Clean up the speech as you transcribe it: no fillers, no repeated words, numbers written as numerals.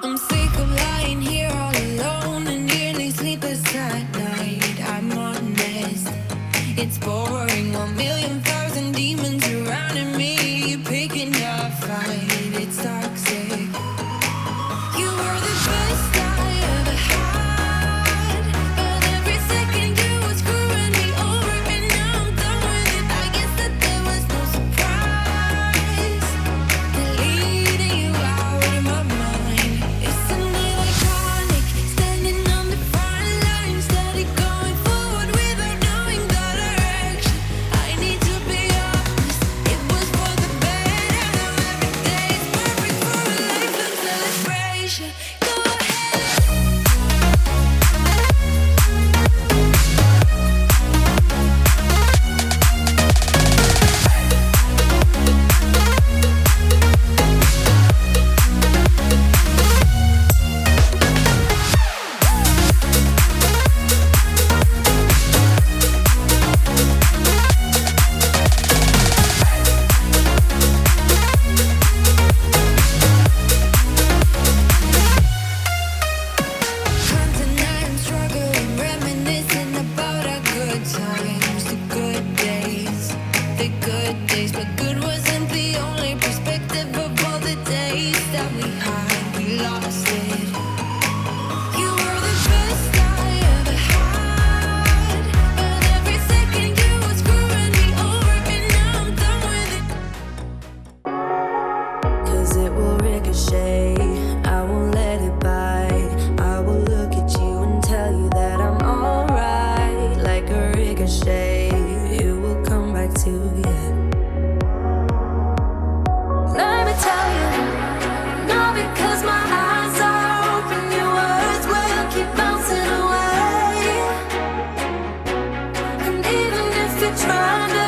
I'm sick of lying here all alone and nearly sleepless at night. I'm honest, it's boring. 1,000,000 demons surrounding me, picking a fight. It's toxic. You were the best I ever had, but every second you were screwing me over, and now I'm done with it. I guess that there was no surprise. Deleting you out of my mind. Isn't it iconic? Standing on the front line, steady going forward without knowing the direction. I need to be honest, it was for the better. Now every day is perfect for a life of celebration. Go ahead. Tonight I'm struggling, reminiscing about our good times, the good days, the good days. But good wasn't the only perspective of all the days that we had. We lost it. You were the best I ever had, but every second you were screwing me over, and now I'm done with it. 'Cause it will ricochet, I won't let it bite. I will look at you and tell you that I'm alright. Like a ricochet, it will come back to you. Let me tell you, not because my eyes are open, your words will keep bouncing away. And even if you're trying to